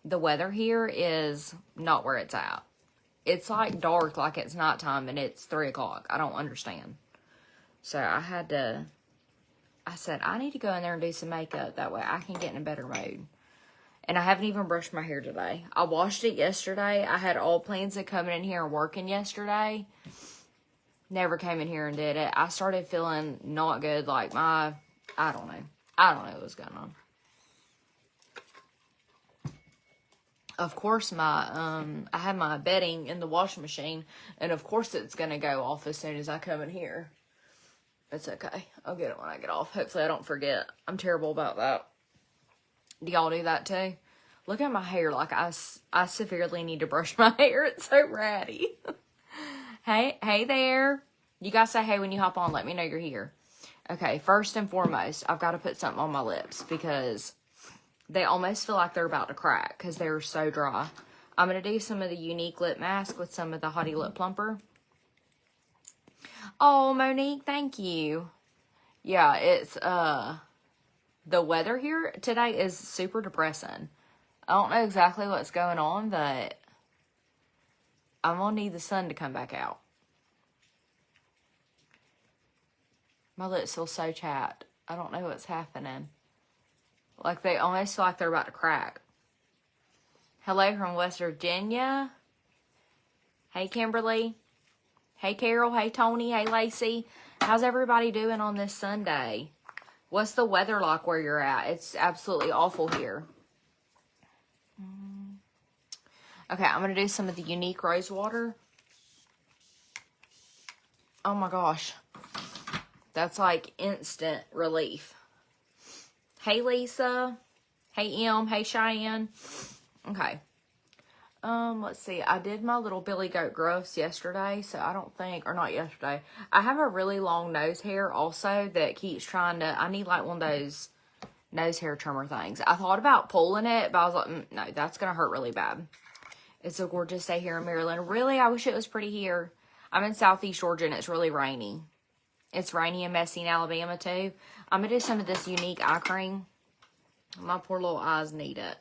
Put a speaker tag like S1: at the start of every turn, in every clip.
S1: the weather here is not where it's at. It's like dark, like it's nighttime, and it's 3 o'clock. I don't understand. So I said, I need to go in there and do some makeup. That way I can get in a better mood. And I haven't even brushed my hair today. I washed it yesterday. I had all plans of coming in here and working yesterday. Never came in here and did it. I started feeling not good. Like I don't know. I don't know what was going on. Of course, I have my bedding in the washing machine, and of course it's going to go off as soon as I come in here. It's okay. I'll get it when I get off. Hopefully I don't forget. I'm terrible about that. Do y'all do that too? Look at my hair. Like, I severely need to brush my hair. It's so ratty. Hey there. You guys say hey when you hop on. Let me know you're here. Okay, first and foremost, I've got to put something on my lips because they almost feel like they're about to crack because they're so dry. I'm going to do some of the Unique Lip Mask with some of the Hottie Lip Plumper. Oh, Monique, thank you. Yeah, it's, the weather here today is super depressing. I don't know exactly what's going on, but I'm going to need the sun to come back out. My lips feel so chapped. I don't know what's happening. Like, they almost feel like they're about to crack. Hello from West Virginia. Hey, Kimberly. Hey, Carol. Hey, Tony. Hey, Lacey. How's everybody doing on this Sunday? What's the weather like where you're at? It's absolutely awful here. Okay, I'm going to do some of the Unique Rose Water. Oh my gosh. That's like instant relief. Hey, Lisa. Hey, M. Hey, Cheyenne. Okay. Let's see. I did my little Billy Goat growths yesterday, so I don't think, or not yesterday. I have a really long nose hair also that keeps trying to, I need like one of those nose hair trimmer things. I thought about pulling it, but I was like, no, that's going to hurt really bad. It's a gorgeous day here in Maryland. Really, I wish it was pretty here. I'm in Southeast Georgia and it's really rainy. It's rainy and messy in Alabama too. I'm going to do some of this Unique eye cream. My poor little eyes need it.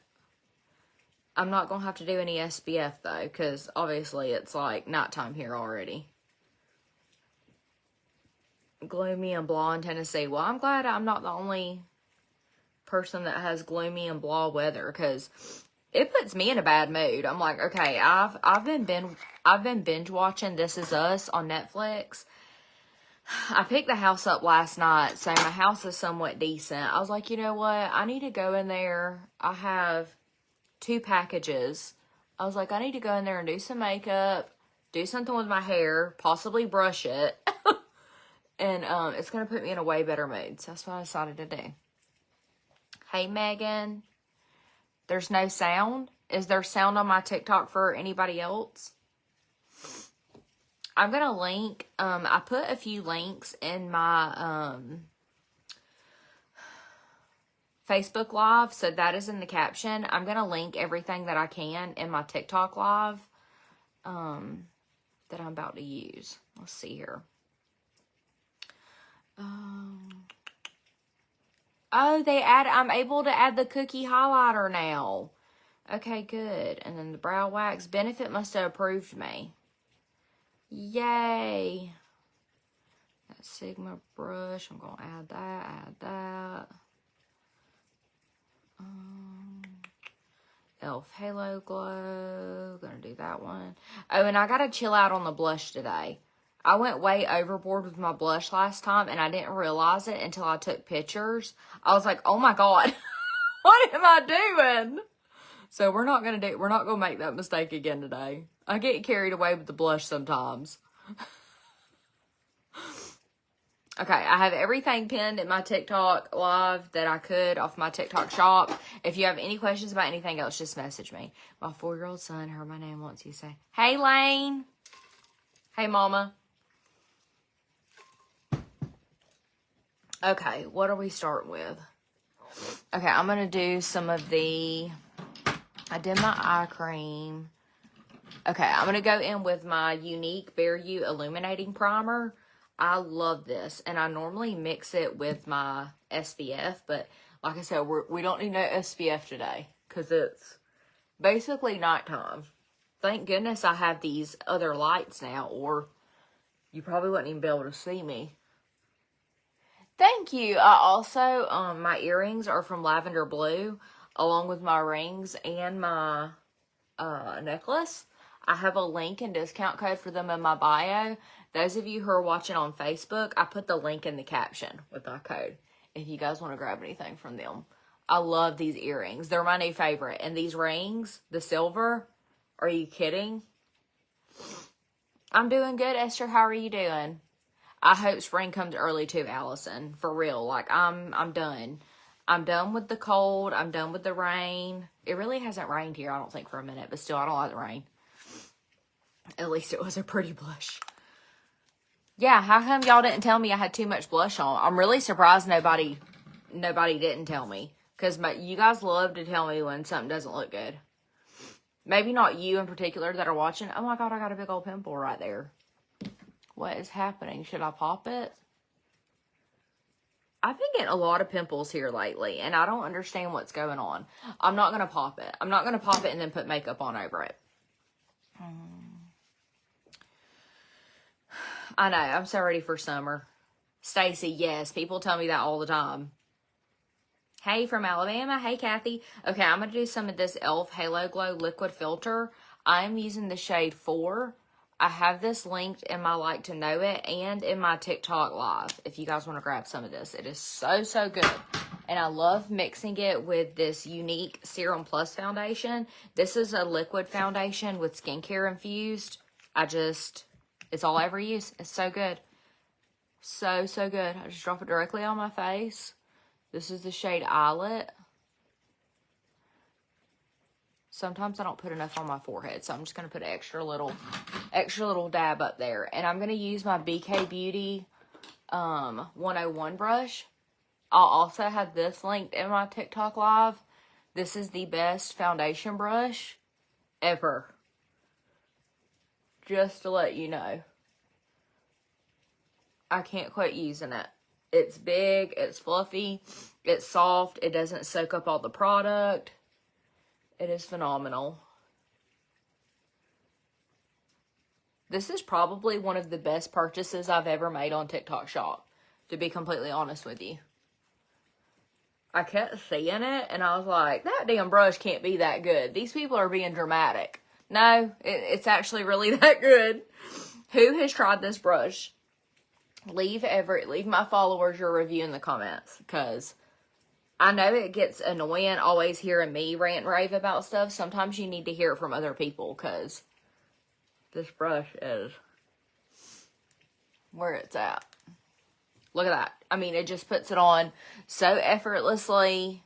S1: I'm not going to have to do any SPF though, because obviously it's like nighttime here already. Gloomy and blah in Tennessee. Well, I'm glad I'm not the only person that has gloomy and blah weather, because it puts me in a bad mood. I'm like, okay, I've been binge watching This Is Us on Netflix. I picked the house up last night, so my house is somewhat decent. I was like, you know what? I need to go in there. I have 2 packages. I was like, I need to go in there and do some makeup, do something with my hair, possibly brush it. And it's going to put me in a way better mood. So that's what I decided to do. Hey, Megan. There's no sound. Is there sound on my TikTok for anybody else? I'm going to link, I put a few links in my Facebook Live, so that is in the caption. I'm going to link everything that I can in my TikTok Live that I'm about to use. Let's see here. Oh, I'm able to add the cookie highlighter now. Okay, good. And then the brow wax. Benefit must have approved me. Yay. That Sigma brush. I'm going to add that. Elf Halo Glow. Gonna do that one. Oh, and I gotta chill out on the blush today. I went way overboard with my blush last time, and I didn't realize it until I took pictures. I was like, oh my God, what am I doing? So we're not gonna make that mistake again today. I get carried away with the blush sometimes. Okay, I have everything pinned in my TikTok Live that I could off my TikTok shop. If you have any questions about anything else, just message me. My 4-year-old son heard my name once. He say, hey, Lane. Hey, Mama. Okay, what are we starting with? Okay, I'm going to do some of the... I did my eye cream. Okay, I'm going to go in with my Unique Bare You Illuminating Primer. I love this, and I normally mix it with my SPF, but like I said, we don't need no SPF today, because basically nighttime. Thank goodness I have these other lights now, or you probably wouldn't even be able to see me. Thank you. I also, my earrings are from Lavender Blue, along with my rings and my necklace. I have a link and discount code for them in my bio. Those of you who are watching on Facebook, I put the link in the caption with my code if you guys want to grab anything from them. I love these earrings. They're my new favorite. And these rings, the silver, are you kidding? I'm doing good, Esther. How are you doing? I hope spring comes early too, Allison. For real. Like, I'm done. I'm done with the cold. I'm done with the rain. It really hasn't rained here, I don't think, for a minute. But still, I don't like the rain. At least it was a pretty blush. Yeah, how come y'all didn't tell me I had too much blush on? I'm really surprised nobody didn't tell me. Because you guys love to tell me when something doesn't look good. Maybe not you in particular that are watching. Oh my God, I got a big old pimple right there. What is happening? Should I pop it? I've been getting a lot of pimples here lately, and I don't understand what's going on. I'm not going to pop it. I'm not going to pop it and then put makeup on over it. I know. I'm so ready for summer. Stacy, yes. People tell me that all the time. Hey, from Alabama. Hey, Kathy. Okay, I'm going to do some of this e.l.f. Halo Glow Liquid Filter. I'm using the shade 4. I have this linked in my Like to Know It and in my TikTok Live if you guys want to grab some of this. It is so, so good. And I love mixing it with this unique Serum Plus foundation. This is a liquid foundation with skincare infused. It's all I ever use. It's so good. So, so good. I just drop it directly on my face. This is the shade Eyelet. Sometimes I don't put enough on my forehead, so I'm just going to put an extra little dab up there. And I'm going to use my BK Beauty 101 brush. I'll also have this linked in my TikTok Live. This is the best foundation brush ever. Just to let you know. I can't quit using it. It's big, it's fluffy, it's soft, it doesn't soak up all the product. It is phenomenal. This is probably one of the best purchases I've ever made on TikTok Shop, to be completely honest with you. I kept seeing it, and I was like, that damn brush can't be that good. These people are being dramatic. No, it's actually really that good. Who has tried this brush? Leave my followers your review in the comments, because I know it gets annoying always hearing me rant and rave about stuff. Sometimes you need to hear it from other people, because this brush is where it's at. Look at that. I mean, it just puts it on so effortlessly.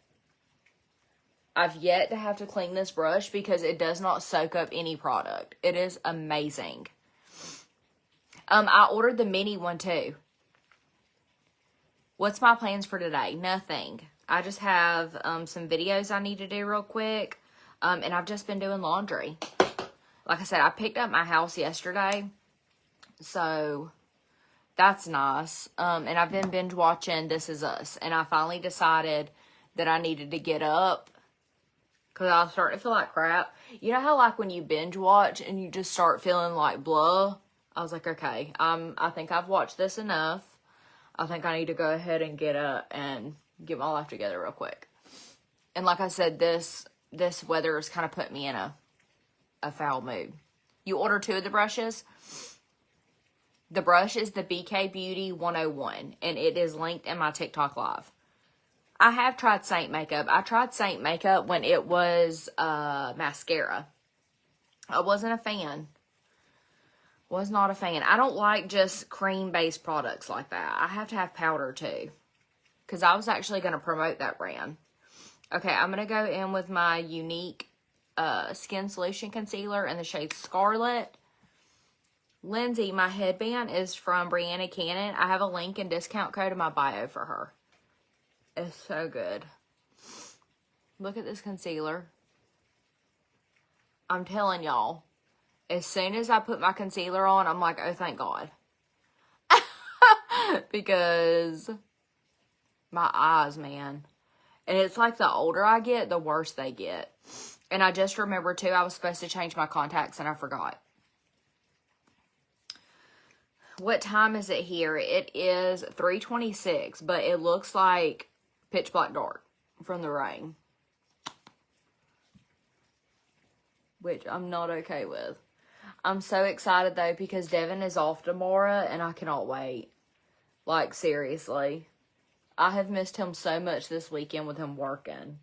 S1: I've yet to have to clean this brush because it does not soak up any product. It is amazing. I ordered the mini one too. What's my plans for today? Nothing. I just have some videos I need to do real quick. And I've just been doing laundry. Like I said, I picked up my house yesterday. So that's nice. And I've been binge watching This Is Us. And I finally decided that I needed to get up, because I was starting to feel like crap. You know how like when you binge watch and you just start feeling like blah? I was like, okay, I think I've watched this enough. I think I need to go ahead and get up and get my life together real quick. And like I said, this weather has kind of put me in a foul mood. You order 2 of the brushes. The brush is the BK Beauty 101, and it is linked in my TikTok Live. I have tried Saint Makeup. I tried Saint Makeup when it was mascara. I wasn't a fan. Was not a fan. I don't like just cream-based products like that. I have to have powder too, because I was actually going to promote that brand. Okay, I'm going to go in with my Unique Skin Solution Concealer in the shade Scarlet. Lindsay, my headband is from Brianna Cannon. I have a link and discount code in my bio for her. It's so good. Look at this concealer. I'm telling y'all, as soon as I put my concealer on, I'm like, oh, thank God. Because my eyes, man. And it's like the older I get, the worse they get. And I just remembered, too, I was supposed to change my contacts, and I forgot. What time is it here? It is 3:26, but it looks like pitch black dark from the rain. Which I'm not okay with. I'm so excited, though, because Devin is off tomorrow, and I cannot wait. Like, seriously. I have missed him so much this weekend with him working.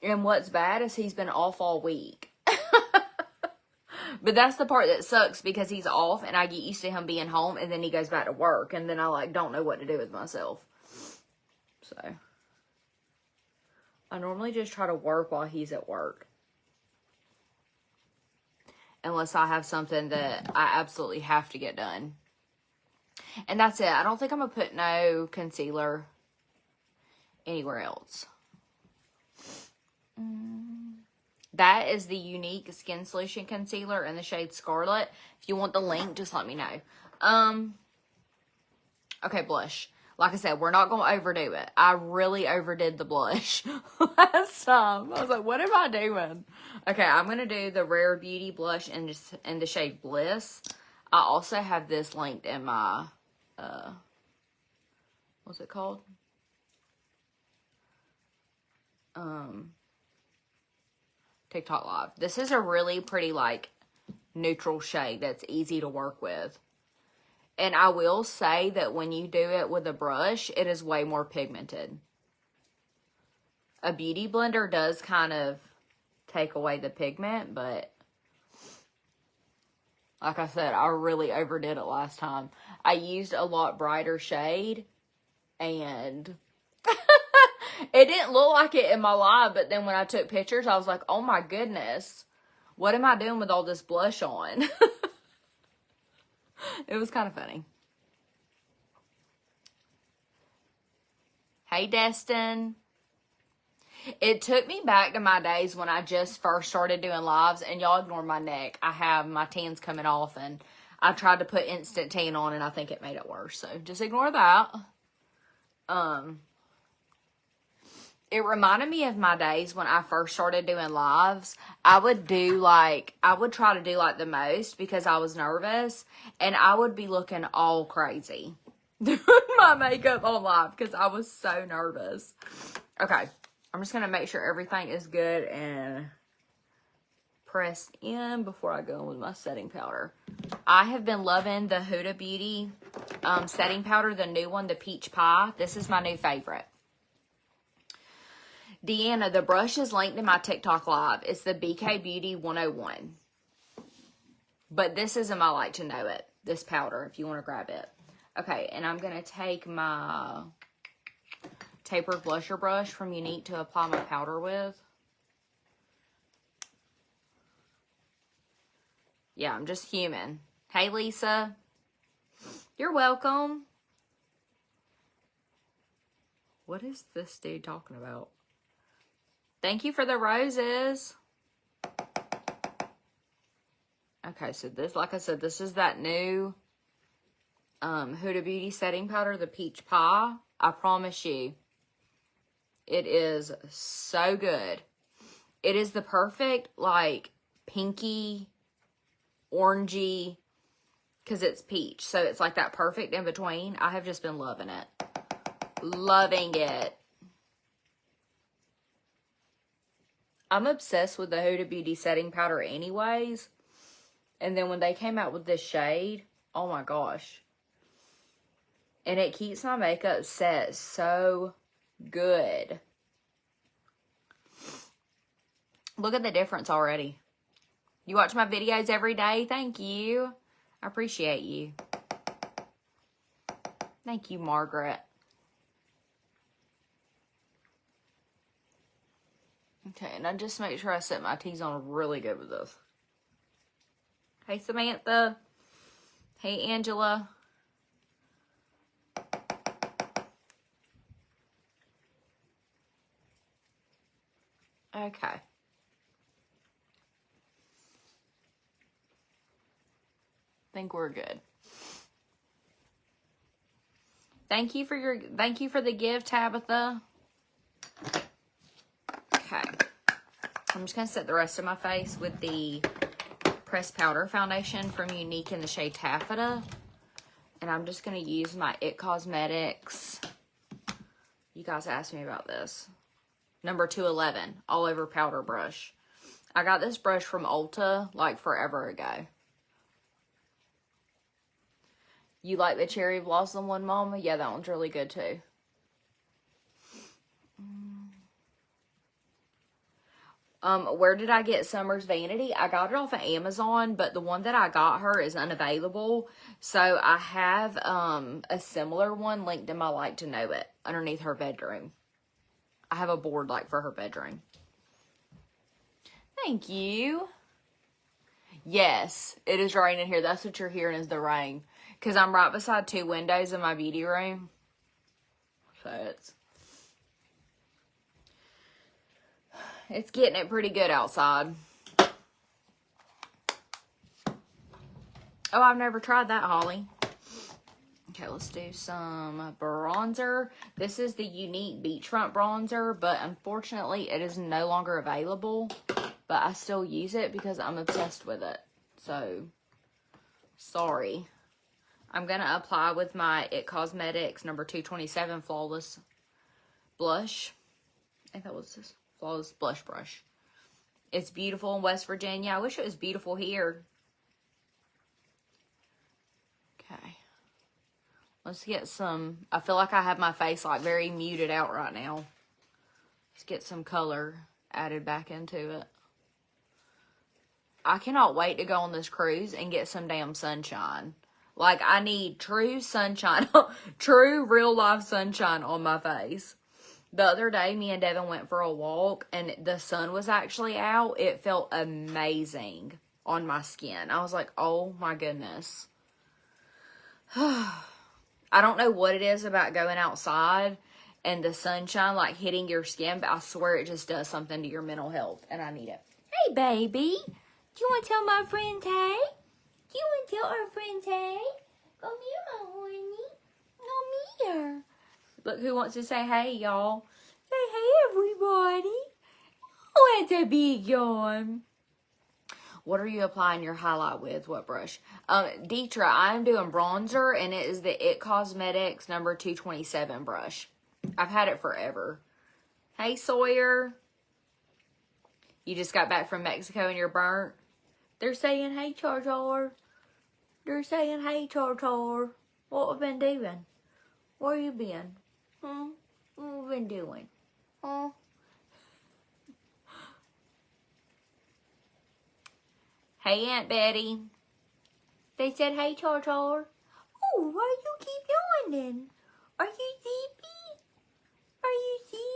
S1: And what's bad is he's been off all week. But that's the part that sucks, because he's off and I get used to him being home, and then he goes back to work, and then I like don't know what to do with myself. So I normally just try to work while he's at work. Unless I have something that I absolutely have to get done. And that's it. I don't think I'm going to put no concealer anywhere else. That is the Unique Skin Solution Concealer in the shade Scarlet. If you want the link, just let me know. Okay, blush. Like I said, we're not going to overdo it. I really overdid the blush last time. I was like, what am I doing? Okay, I'm going to do the Rare Beauty blush in the shade Bliss. I also have this linked in my, what's it called? TikTok Live. This is a really pretty, like, neutral shade that's easy to work with. And I will say that when you do it with a brush, it is way more pigmented. A beauty blender does kind of take away the pigment, but like I said, I really overdid it last time. I used a lot brighter shade, and it didn't look like it in my live, but then when I took pictures, I was like, oh my goodness, what am I doing with all this blush on? It was kind of funny. Hey, Destin. It took me back to my days when I just first started doing lives, and y'all ignore my neck. I have my tans coming off, and I tried to put instant tan on, and I think it made it worse. So just ignore that. It reminded me of my days when I first started doing lives. I would try to do like the most because I was nervous, and I would be looking all crazy doing my makeup on live because I was so nervous. Okay, I'm just going to make sure everything is good and pressed in before I go in with my setting powder. I have been loving the Huda Beauty setting powder, the new one, the Peach Pie. This is my new favorite. Deanna, the brush is linked in my TikTok Live. It's the BK Beauty 101. But this is in my like to know it. This powder, if you want to grab it. Okay, and I'm going to take my tapered blusher brush from Unique to apply my powder with. Yeah, I'm just human. Hey, Lisa. You're welcome. What is this dude talking about? Thank you for the roses. Okay, so this, like I said, this is that new Huda Beauty setting powder, the Peach Pie. I promise you, it is so good. It is the perfect, like, pinky, orangey, because it's peach. So it's like that perfect in between. I have just been loving it. Loving it. I'm obsessed with the Huda Beauty setting powder anyways. And then when they came out with this shade, oh my gosh. And it keeps my makeup set so good. Look at the difference already. You watch my videos every day? Thank you. I appreciate you. Thank you, Margaret. Okay, and I just make sure I set my T's on really good with this. Hey, Samantha. Hey, Angela. Okay. Think we're good. Thank you for the gift, Tabitha. Okay. I'm just going to set the rest of my face with the Pressed Powder Foundation from Unique in the shade Taffeta. And I'm just going to use my IT Cosmetics. You guys asked me about this. Number 211, all over powder brush. I got this brush from Ulta like forever ago. You like the Cherry Blossom one, Mama? Yeah, that one's really good too. Where did I get Summer's Vanity? I got it off of Amazon, but the one that I got her is unavailable. So I have a similar one linked in my Like to Know It underneath her bedroom. I have a board like for her bedroom. Thank you. Yes, it is raining here. That's what you're hearing is the rain. Because I'm right beside 2 windows in my beauty room. So it's getting it pretty good outside. Oh, I've never tried that, Holly. Okay, let's do some bronzer. This is the Unique Beachfront Bronzer, but unfortunately it is no longer available. But I still use it because I'm obsessed with it. So, sorry. I'm going to apply with my IT Cosmetics number 227 Flawless Blush. I think that was this Flawless Blush Brush. It's beautiful in West Virginia. I wish it was beautiful here. Okay. Let's get some, I feel like I have my face like very muted out right now. Let's get some color added back into it. I cannot wait to go on this cruise and get some damn sunshine. Like, I need true sunshine, true real life sunshine on my face. The other day, me and Devin went for a walk and the sun was actually out. It felt amazing on my skin. I was like, oh my goodness. I don't know what it is about going outside and the sunshine like hitting your skin, but I swear it just does something to your mental health and I need it. Hey, baby. Do you want to tell my friend hey? Do you want to tell our friend hey? Come here, my horny. Come here. Look who wants to say hey, y'all. Say hey, everybody. Oh, that's a big yawn. What are you applying your highlight with? What brush? Deetra, I'm doing bronzer, and it is the IT Cosmetics number 227 brush. I've had it forever. Hey, Sawyer. You just got back from Mexico and you're burnt? They're saying, hey, Char. They're saying, hey, Char. What have been doing? Where you been? What have been doing? Huh? Hey, Aunt Betty. They said, hey, Char. Oh, why you keep yawning? Are you sleepy? Are you sleepy?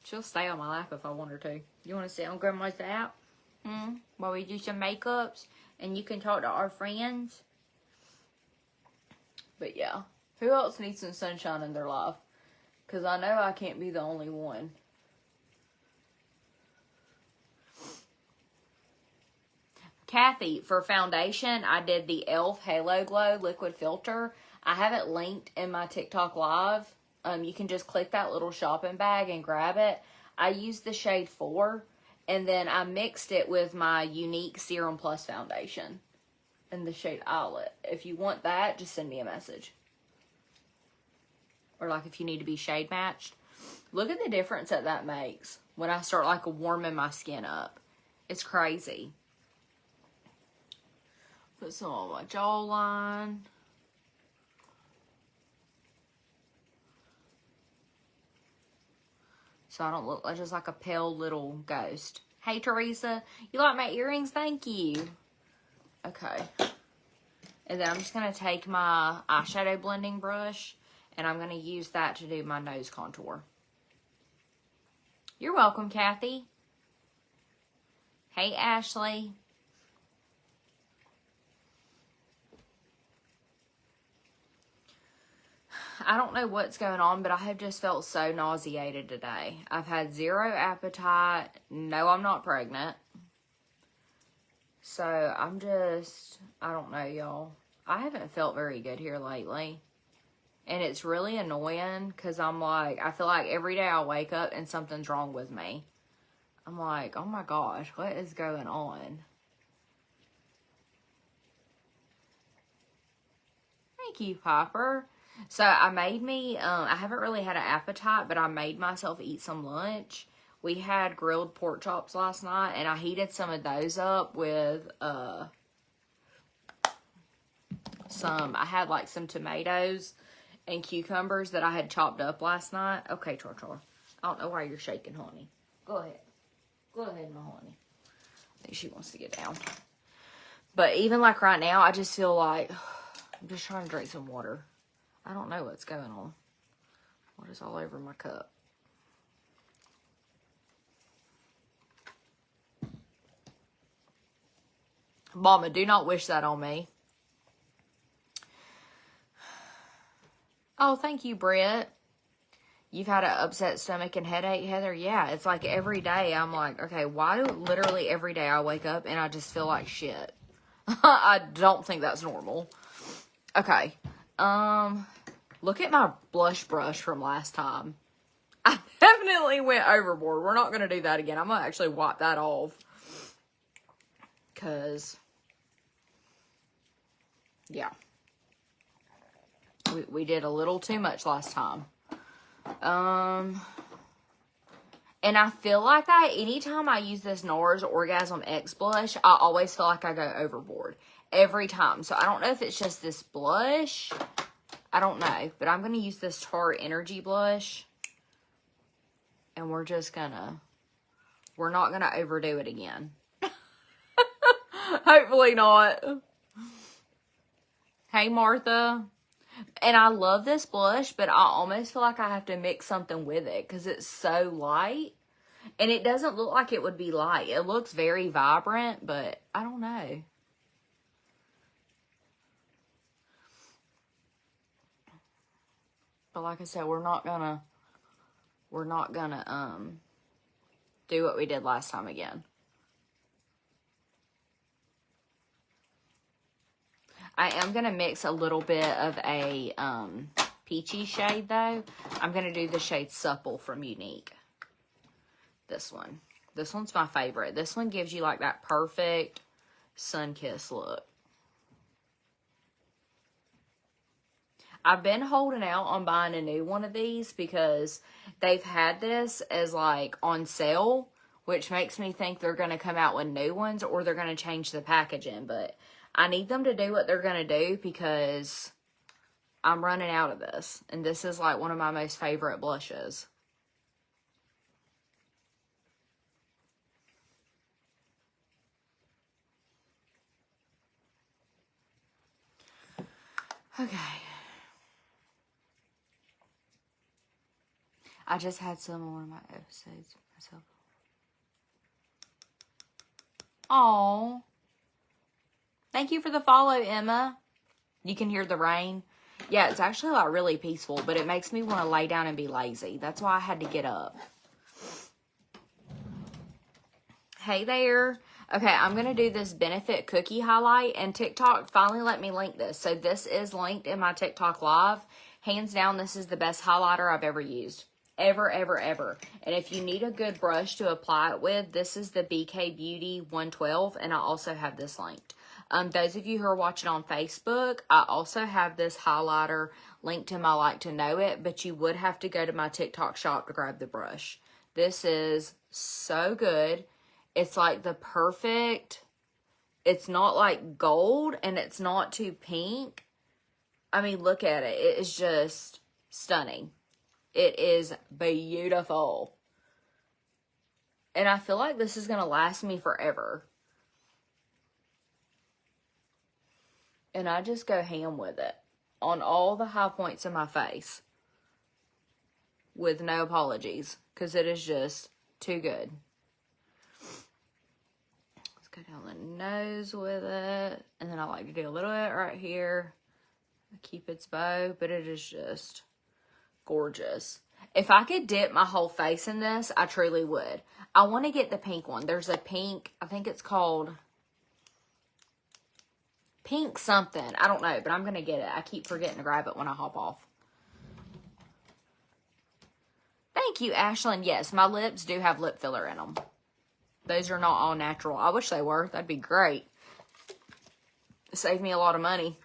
S1: She'll stay on my lap if I want her to. You want to sit on Grandma's lap? While we do some makeups and you can talk to our friends? But yeah. Who else needs some sunshine in their life? Because I know I can't be the only one. Kathy, for foundation, I did the e.l.f. Halo Glow Liquid Filter. I have it linked in my TikTok Live. You can just click that little shopping bag and grab it. I used the shade 4, and then I mixed it with my Unique Serum Plus Foundation in the shade Eyelet. If you want that, just send me a message. Or like if you need to be shade matched. Look at the difference that makes when I start like warming my skin up. It's crazy. Put some on my jawline. So I don't look like just like a pale little ghost. Hey, Teresa. You like my earrings? Thank you. Okay. And then I'm just going to take my eyeshadow blending brush. And I'm going to use that to do my nose contour. You're welcome, Kathy. Hey, Ashley. I don't know what's going on, but I have just felt so nauseated today. I've had zero appetite. No, I'm not pregnant. So, I don't know, y'all. I haven't felt very good here lately. And it's really annoying because I'm like, I feel like every day I wake up and something's wrong with me. I'm like, oh my gosh, what is going on? Thank you, Piper. So I made me, I haven't really had an appetite, but I made myself eat some lunch. We had grilled pork chops last night, and I heated some of those up with, I had like some tomatoes and cucumbers that I had chopped up last night. Okay, Char. I don't know why you're shaking, honey. Go ahead. Go ahead, my honey. I think she wants to get down. But even like right now, I just feel like I'm just trying to drink some water. I don't know what's going on. Water's all over my cup. Mama, do not wish that on me. Oh, thank you, Britt. You've had an upset stomach and headache, Heather? Yeah, it's like every day I'm like, okay, why do literally every day I wake up and I just feel like shit? I don't think that's normal. Okay. Look at my blush brush from last time. I definitely went overboard. We're not going to do that again. I'm going to actually wipe that off. Because, yeah. We did a little too much last time. And I feel like that anytime I use this NARS Orgasm X blush, I always feel like I go overboard. Every time. So I don't know if it's just this blush. I don't know. But I'm going to use this Tarte Energy blush. And we're not going to overdo it again. Hopefully not. Hey, Martha. And I love this blush, but I almost feel like I have to mix something with it because it's so light. And it doesn't look like it would be light. It looks very vibrant, but I don't know. But like I said, we're not gonna do what we did last time again. I am going to mix a little bit of a peachy shade, though. I'm going to do the shade Supple from Unique. This one. This one's my favorite. This one gives you, like, that perfect sun-kissed look. I've been holding out on buying a new one of these because they've had this as, like, on sale, which makes me think they're going to come out with new ones or they're going to change the packaging, but I need them to do what they're going to do because I'm running out of this. And this is like one of my most favorite blushes. Okay. I just had some on one of my episodes myself. Aww. Thank you for the follow, Emma. You can hear the rain. Yeah, it's actually like really peaceful, but it makes me want to lay down and be lazy. That's why I had to get up. Hey there. Okay, I'm going to do this Benefit Cookie Highlight, and TikTok finally let me link this. So this is linked in my TikTok Live. Hands down, this is the best highlighter I've ever used. Ever. And if you need a good brush to apply it with, this is the BK Beauty 112, and I also have this linked. Those of you who are watching on Facebook, I also have this highlighter linked in my Like to Know It, but you would have to go to my TikTok shop to grab the brush. This is so good. It's like the perfect, it's not like gold and it's not too pink. I mean, look at it. It is just stunning. It is beautiful. And I feel like this is going to last me forever. And I just go ham with it on all the high points of my face with no apologies because it is just too good. Let's go down the nose with it. And then I like to do a little bit right here. Cupid's bow, but it is just gorgeous. If I could dip my whole face in this, I truly would. I want to get the pink one. There's a pink, I think it's called pink something. I don't know, but I'm going to get it. I keep forgetting to grab it when I hop off. Thank you, Ashlyn. Yes, my lips do have lip filler in them. Those are not all natural. I wish they were. That'd be great. Save me a lot of money.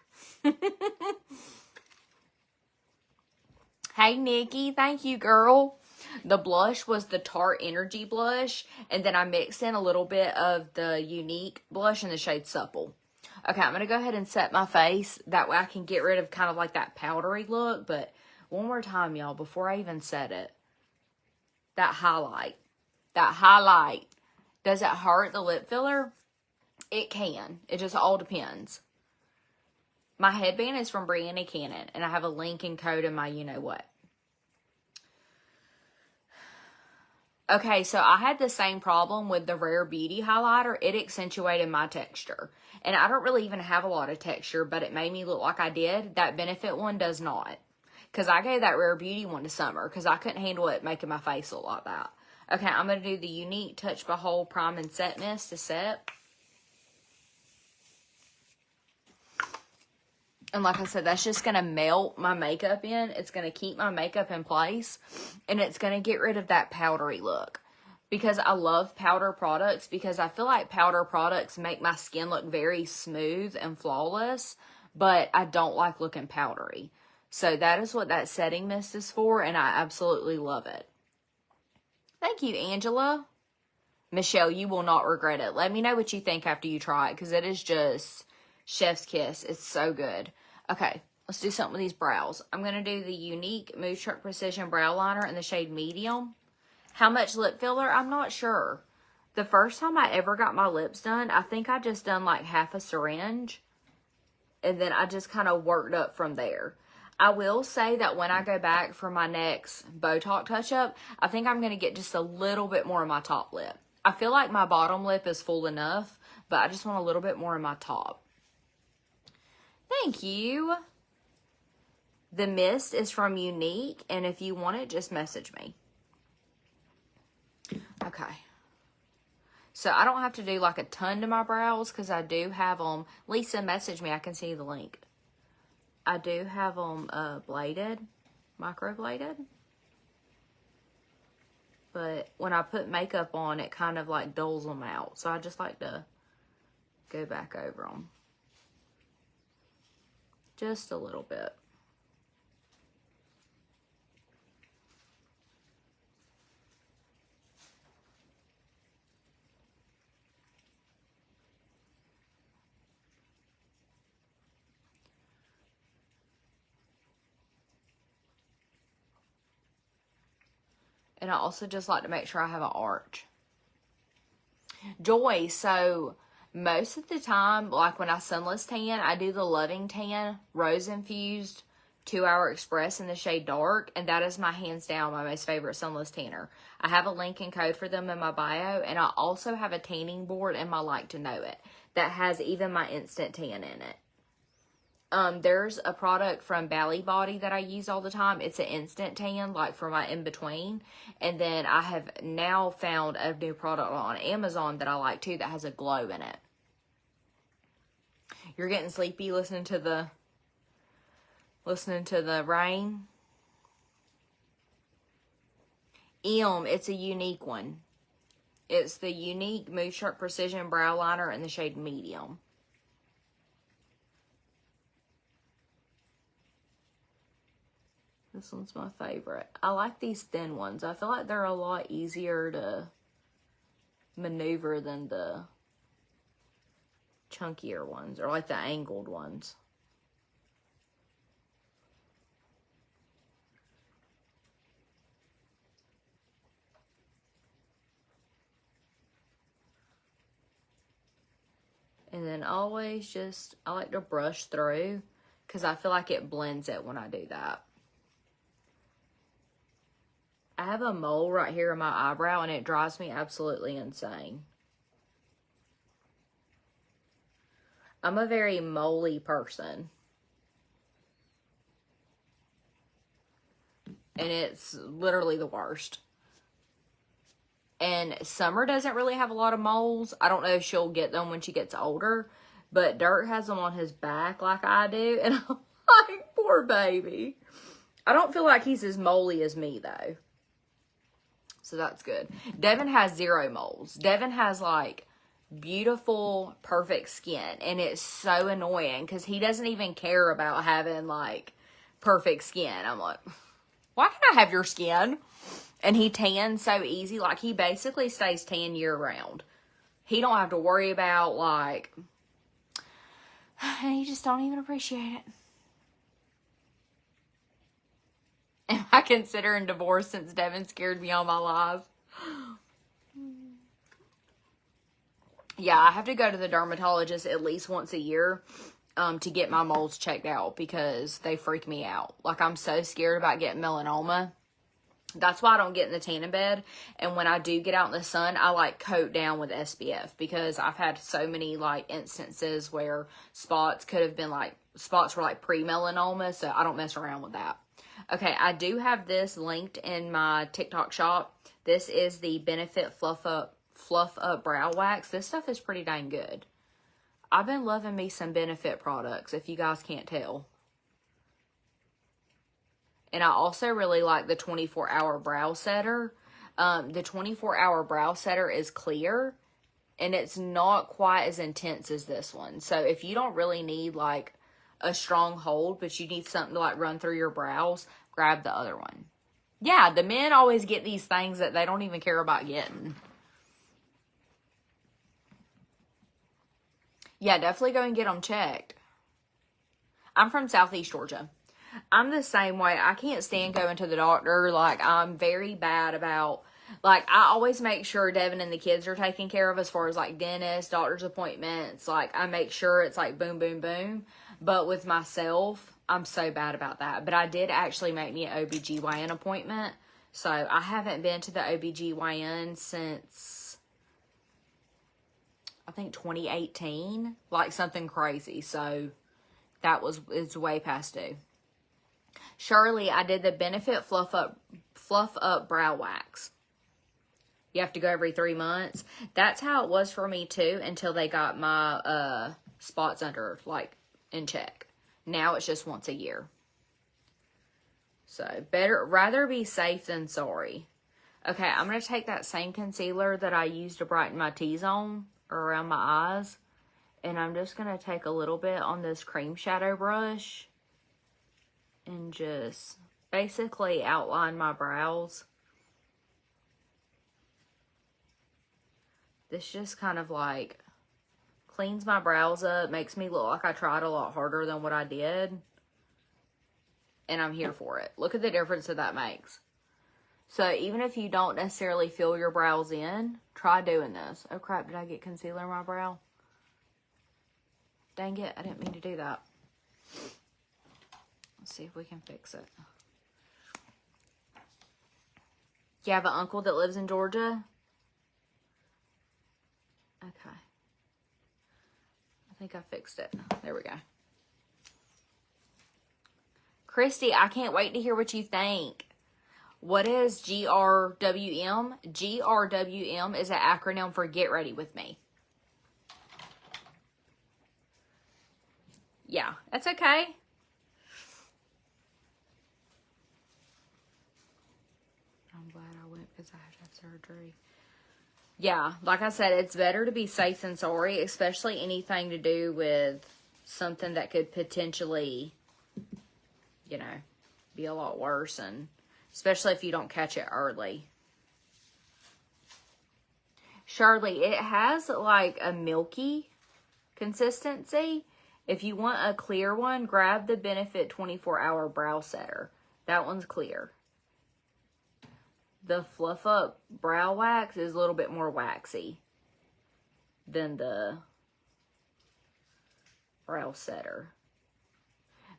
S1: Hey, Nikki. Thank you, girl. The blush was the Tarte Energy blush. And then I mixed in a little bit of the Unique blush in the shade Supple. Okay, I'm going to go ahead and set my face. That way I can get rid of kind of like that powdery look. But one more time, y'all, before I even set it. That highlight. That highlight. Does it hurt the lip filler? It can. It just all depends. My headband is from Brianna Cannon. And I have a link and code in my you-know-what. Okay, so I had the same problem with the Rare Beauty highlighter. It accentuated my texture. And I don't really even have a lot of texture, but it made me look like I did. That Benefit one does not. Because I gave that Rare Beauty one to Summer. Because I couldn't handle it making my face look like that. Okay, I'm going to do the Unique Touch Behold Prime and Set Mist to set. And like I said, that's just going to melt my makeup in. It's going to keep my makeup in place. And it's going to get rid of that powdery look. Because I love powder products. Because I feel like powder products make my skin look very smooth and flawless. But I don't like looking powdery. So that is what that setting mist is for. And I absolutely love it. Thank you, Angela. Michelle, you will not regret it. Let me know what you think after you try it. Because it is just chef's kiss. It's so good. Okay, let's do something with these brows. I'm going to do the Unique Mood Truck Precision Brow Liner in the shade Medium. How much lip filler? I'm not sure. The first time I ever got my lips done, I think I just done like half a syringe. And then I just kind of worked up from there. I will say that when I go back for my next Botox touch-up, I think I'm going to get just a little bit more on my top lip. I feel like my bottom lip is full enough, but I just want a little bit more in my top. Thank you. The mist is from Unique, and if you want it, just message me. Okay. So I don't have to do like a ton to my brows because I do have them. Lisa, message me. I can see the link. I do have them bladed, microbladed. But when I put makeup on, it kind of like dulls them out. So I just like to go back over them. Just a little bit. And I also just like to make sure I have an arch. Joy, so most of the time, like when I sunless tan, I do the Loving Tan Rose Infused 2-Hour Express in the shade Dark. And that is my hands down my most favorite sunless tanner. I have a link and code for them in my bio. And I also have a tanning board in my Like to Know It that has even my instant tan in it. There's a product from Bally Body that I use all the time. It's an instant tan, like for my in-between. And then I have now found a new product on Amazon that I like too that has a glow in it. You're getting sleepy listening to the rain. It's a Unique one. It's the Unique Mood Truck Precision Brow Liner in the shade Medium. This one's my favorite. I like these thin ones. I feel like they're a lot easier to maneuver than the chunkier ones, or like the angled ones. And then always just, I like to brush through because I feel like it blends it when I do that. I have a mole right here in my eyebrow and it drives me absolutely insane. I'm a very moley person. And it's literally the worst. And Summer doesn't really have a lot of moles. I don't know if she'll get them when she gets older. But Dirt has them on his back like I do. And I'm like, poor baby. I don't feel like he's as moley as me though. So that's good. Devin has 0 moles. Devin has like beautiful, perfect skin. And it's so annoying because he doesn't even care about having like perfect skin. I'm like, why can't I have your skin? And he tans so easy. Like, he basically stays tan year round. He don't have to worry about, like, and he just don't even appreciate it. Am I considering divorce since Devin scared me all my life? Yeah, I have to go to the dermatologist at least once a year to get my moles checked out because they freak me out. Like, I'm so scared about getting melanoma. That's why I don't get in the tanning bed. And when I do get out in the sun, I like coat down with SPF because I've had so many like instances where spots were like pre-melanoma. So I don't mess around with that. Okay, I do have this linked in my TikTok shop. This is the Benefit Fluff Up Brow Wax. This stuff is pretty dang good. I've been loving me some Benefit products, if you guys can't tell. And I also really like the 24-hour brow setter. The 24-hour brow setter is clear. And it's not quite as intense as this one. So if you don't really need like a strong hold, but you need something to like run through your brows, grab the other one. Yeah, the men always get these things that they don't even care about getting. Yeah, definitely go and get them checked. I'm from Southeast Georgia. I'm the same way. I can't stand going to the doctor. Like, I'm very bad about, like, I always make sure Devin and the kids are taken care of as far as, like, dentist, doctor's appointments. Like, I make sure it's, like, boom, boom, boom. But with myself, I'm so bad about that. But I did actually make me an OBGYN appointment. So, I haven't been to the OBGYN since, I think, 2018. Like, something crazy. So, it's way past due. Shirley, I did the Benefit Fluff Up Brow Wax. You have to go every 3 months. That's how it was for me too until they got my spots under, like, in check. Now it's just once a year. So, rather be safe than sorry. Okay, I'm going to take that same concealer that I used to brighten my T-zone or around my eyes. And I'm just going to take a little bit on this cream shadow brush. And just basically outline my brows. This just kind of like cleans my brows up. Makes me look like I tried a lot harder than what I did. And I'm here for it. Look at the difference that makes. So even if you don't necessarily fill your brows in, try doing this. Oh crap, did I get concealer in my brow? Dang it, I didn't mean to do that. Let's see if we can fix it. You have an uncle that lives in Georgia? Okay. I think I fixed it. There we go. Christy, I can't wait to hear what you think. What is GRWM? GRWM is an acronym for Get Ready With Me. Yeah, that's okay. I'm glad I went because I have to have surgery. Yeah, like I said, it's better to be safe than sorry, especially anything to do with something that could potentially, you know, be a lot worse, and especially if you don't catch it early. Shirley, it has like a milky consistency. If you want a clear one, grab the Benefit 24-Hour Brow Setter. That one's clear. The Fluff Up Brow Wax is a little bit more waxy than the Brow Setter.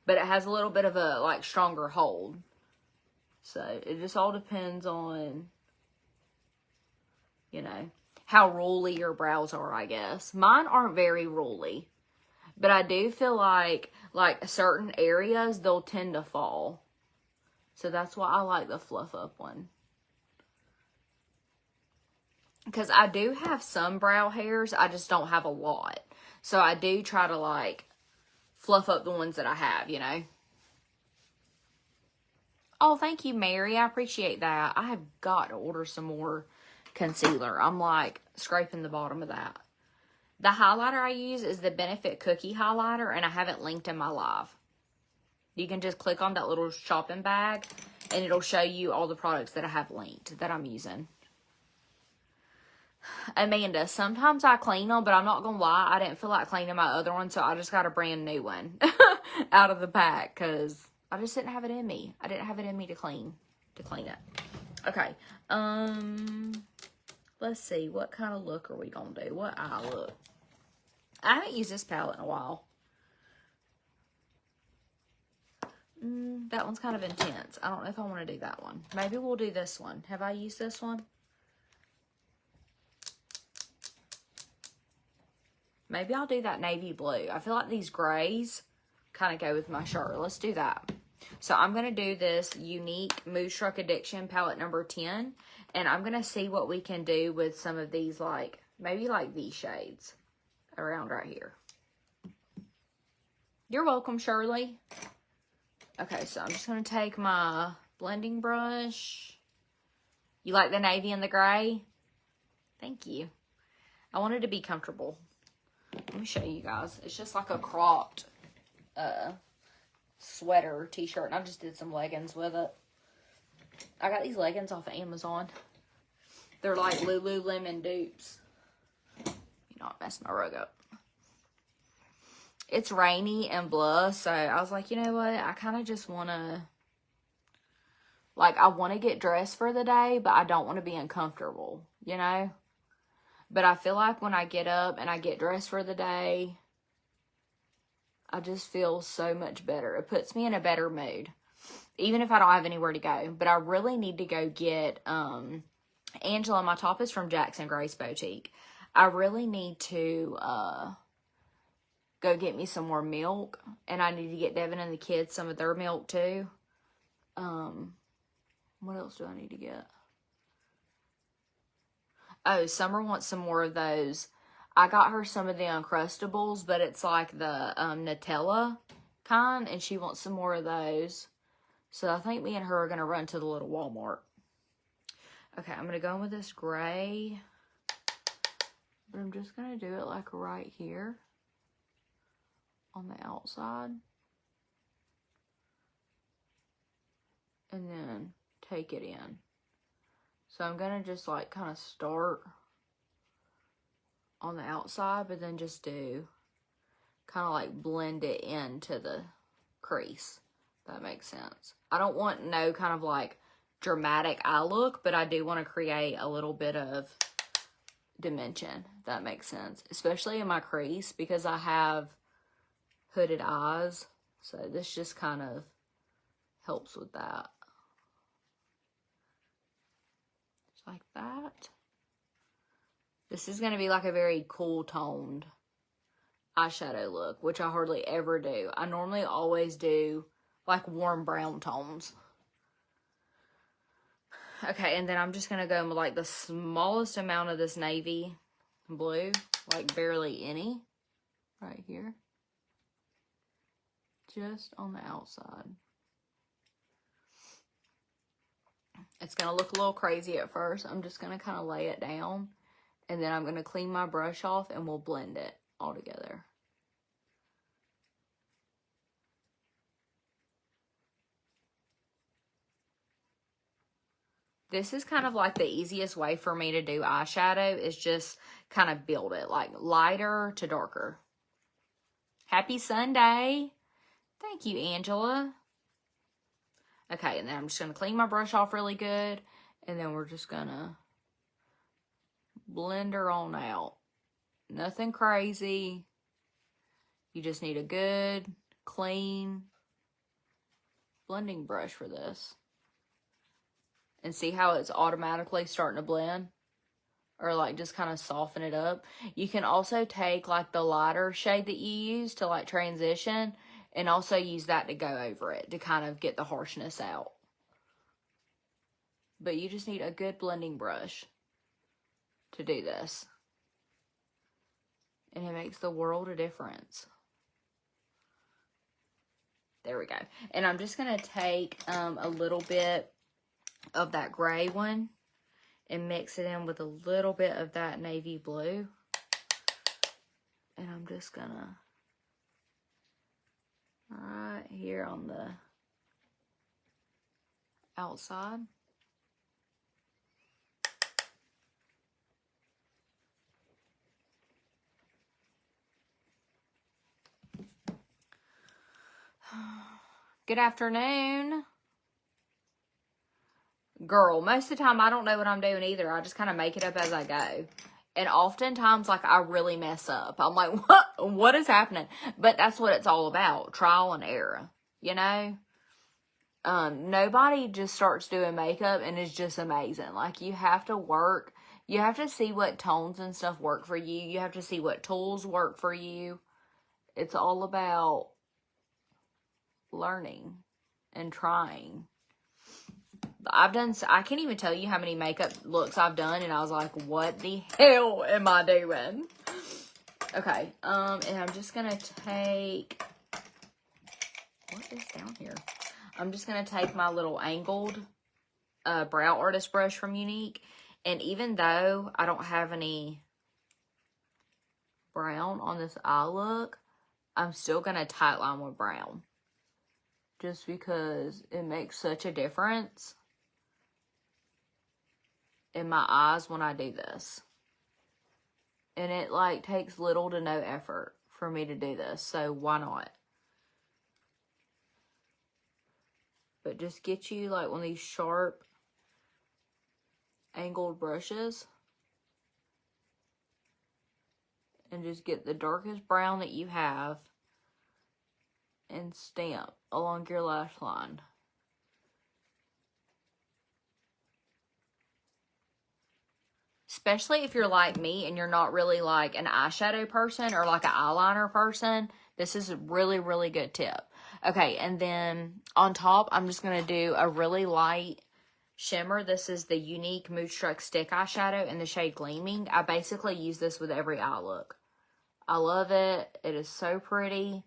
S1: But it has a little bit of a, like, stronger hold. So, it just all depends on, you know, how rolly your brows are, I guess. Mine aren't very rolly. But I do feel like certain areas, they'll tend to fall. So that's why I like the Fluff Up one. Because I do have some brow hairs, I just don't have a lot. So I do try to, like, fluff up the ones that I have, you know. Oh, thank you, Mary. I appreciate that. I have got to order some more concealer. I'm like scraping the bottom of that. The highlighter I use is the Benefit Cookie highlighter, and I have it linked in my live. You can just click on that little shopping bag, and it'll show you all the products that I have linked that I'm using. Amanda, sometimes I clean them, but I'm not going to lie, I didn't feel like cleaning my other one, so I just got a brand new one out of the pack, because I just didn't have it in me. I didn't have it in me to clean it. Okay, let's see, what kind of look are we going to do? What eye look? I haven't used this palette in a while. That one's kind of intense. I don't know if I want to do that one. Maybe we'll do this one. Have I used this one? Maybe I'll do that navy blue. I feel like these grays kind of go with my shirt. Let's do that. So I'm going to do this Unique Moonstruck Addiction palette number 10. And I'm going to see what we can do with some of these, like, maybe like these shades around right here. You're welcome, Shirley. Okay, so I'm just going to take my blending brush. You like the navy and the gray? Thank you. I wanted to be comfortable. Let me show you guys. It's just like a cropped sweater t-shirt. And I just did some leggings with it. I got these leggings off of Amazon. They're like Lululemon dupes. You know, I messed my rug up. It's rainy and blah, so I was like, you know what? I kind of just want to, like, I want to get dressed for the day, but I don't want to be uncomfortable, you know? But I feel like when I get up and I get dressed for the day, I just feel so much better. It puts me in a better mood, even if I don't have anywhere to go. But I really need to go get, Angela, my top is from Jackson Grace Boutique. I really need to, go get me some more milk, and I need to get Devin and the kids some of their milk too. What else do I need to get? Oh, Summer wants some more of those. I got her some of the Uncrustables, but it's like the Nutella kind, and she wants some more of those. So I think me and her are going to run to the little Walmart. Okay, I'm going to go in with this gray, but I'm just going to do it like right here on the outside, and then take it in. So I'm gonna just like kind of start on the outside, but then just do kind of like blend it into the crease. If that makes sense. I don't want no kind of like dramatic eye look, but I do want to create a little bit of dimension, if that makes sense, especially in my crease, because I have hooded eyes, so this just kind of helps with that. Just like that. This is going to be like a very cool toned eyeshadow look, which I hardly ever do. I normally always do like warm brown tones. Okay, and then I'm just going to go in with like the smallest amount of this navy blue, like barely any, right here. Just on the outside. It's going to look a little crazy at first. I'm just going to kind of lay it down. And then I'm going to clean my brush off and we'll blend it all together. This is kind of like the easiest way for me to do eyeshadow, is just kind of build it like lighter to darker. Happy Sunday. Thank you, Angela. Okay, and then I'm just going to clean my brush off really good. And then we're just going to blend her on out. Nothing crazy. You just need a good, clean blending brush for this. And see how it's automatically starting to blend? Or like just kind of soften it up. You can also take like the lighter shade that you use to like transition, and also use that to go over it to kind of get the harshness out. But you just need a good blending brush to do this. And it makes the world a difference. There we go. And I'm just going to take a little bit of that gray one and mix it in with a little bit of that navy blue. And I'm just going to, right here on the outside. Good afternoon. Girl, most of the time I don't know what I'm doing either. I just kind of make it up as I go. And oftentimes, like, I really mess up. I'm like, what is happening? But that's what it's all about. Trial and error, you know? Nobody just starts doing makeup and is just amazing. Like, you have to work. You have to see what tones and stuff work for you. You have to see what tools work for you. It's all about learning and trying. I can't even tell you how many makeup looks I've done, and I was like, what the hell am I doing? Okay, and I'm just gonna take, what is down here? I'm just gonna take my little angled brow artist brush from Unique, and even though I don't have any brown on this eye look, I'm still gonna tightline with brown. Just because it makes such a difference in my eyes when I do this. And it like takes little to no effort for me to do this. So why not? But just get you like one of these sharp angled brushes. And just get the darkest brown that you have. And stamp along your lash line. Especially if you're like me and you're not really like an eyeshadow person or like an eyeliner person. This is a really, really good tip. Okay, and then on top, I'm just going to do a really light shimmer. This is the Unique Moodstruck Stick Eyeshadow in the shade Gleaming. I basically use this with every eye look. I love it. It is so pretty.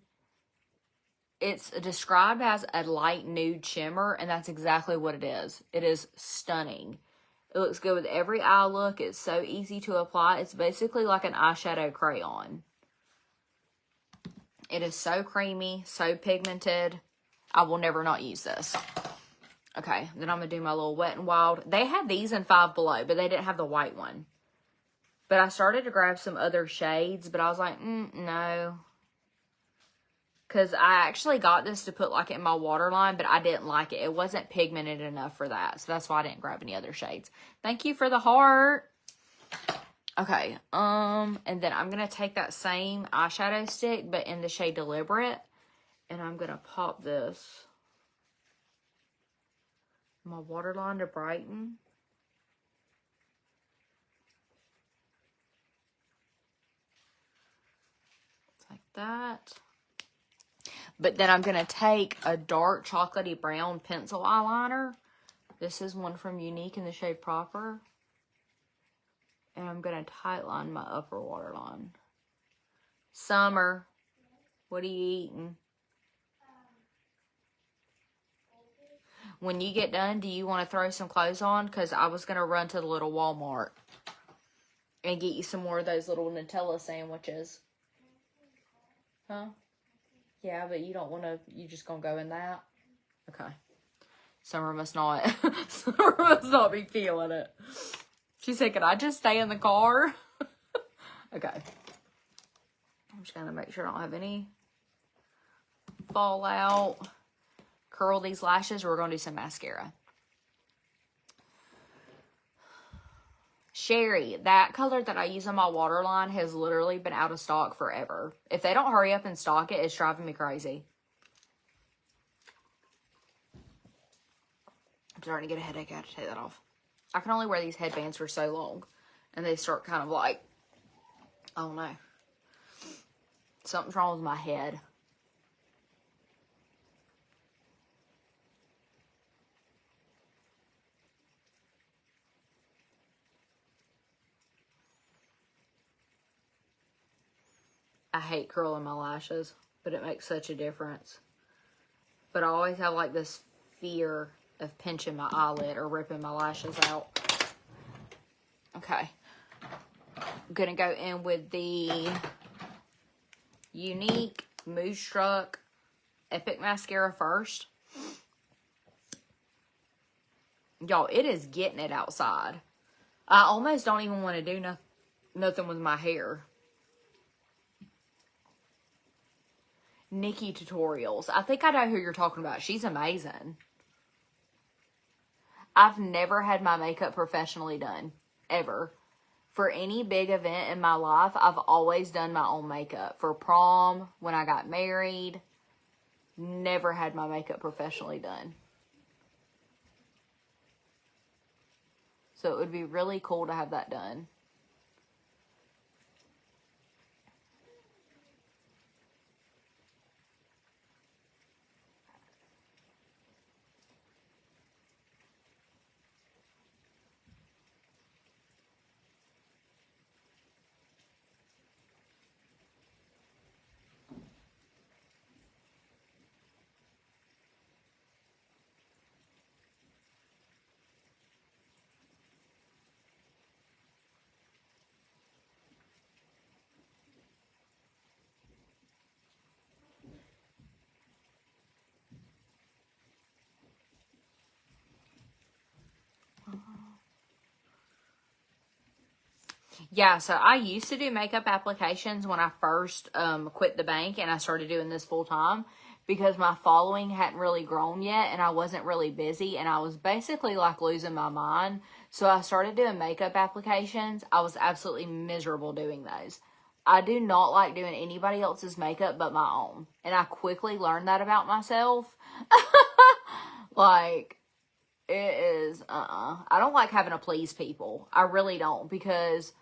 S1: It's described as a light nude shimmer, and that's exactly what it is. It is stunning. It looks good with every eye look. It's so easy to apply. It's basically like an eyeshadow crayon. It is so creamy, so pigmented. I will never not use this. Okay, then I'm going to do my little Wet n Wild. They had these in Five Below, but they didn't have the white one. But I started to grab some other shades, but I was like, no. Because I actually got this to put like in my waterline, but I didn't like it. It wasn't pigmented enough for that. So that's why I didn't grab any other shades. Thank you for the heart. Okay. And then I'm going to take that same eyeshadow stick, but in the shade Deliberate. And I'm going to pop this in my waterline to brighten. Like that. But then I'm going to take a dark chocolatey brown pencil eyeliner. This is one from Unique in the shade Proper. And I'm going to tightline my upper waterline. Summer, what are you eating? When you get done, do you want to throw some clothes on? Because I was going to run to the little Walmart and get you some more of those little Nutella sandwiches. Huh? Yeah, but you don't want to, you just going to go in that? Okay. Summer must not be feeling it. She said, can I just stay in the car? Okay. I'm just going to make sure I don't have any fallout. Curl these lashes. We're going to do some mascara. Sherry, that color that I use on my waterline has literally been out of stock forever. If they don't hurry up and stock it, it's driving me crazy. I'm starting to get a headache. I have to take that off. I can only wear these headbands for so long. And they start kind of like, I don't know. Something's wrong with my head. I hate curling my lashes, but it makes such a difference. But I always have like this fear of pinching my eyelid or ripping my lashes out. Okay. I'm going to go in with the Unique Moonstruck Epic Mascara first. Y'all, it is getting it outside. I almost don't even want to do nothing with my hair. Nikki Tutorials. I think I know who you're talking about. She's amazing. I've never had my makeup professionally done. Ever. For any big event in my life, I've always done my own makeup. For prom, when I got married, never had my makeup professionally done. So it would be really cool to have that done. Yeah, so I used to do makeup applications when I first quit the bank and I started doing this full time because my following hadn't really grown yet and I wasn't really busy and I was basically like losing my mind. So I started doing makeup applications. I was absolutely miserable doing those. I do not like doing anybody else's makeup but my own. And I quickly learned that about myself. Like, it is, I don't like having to please people. I really don't, because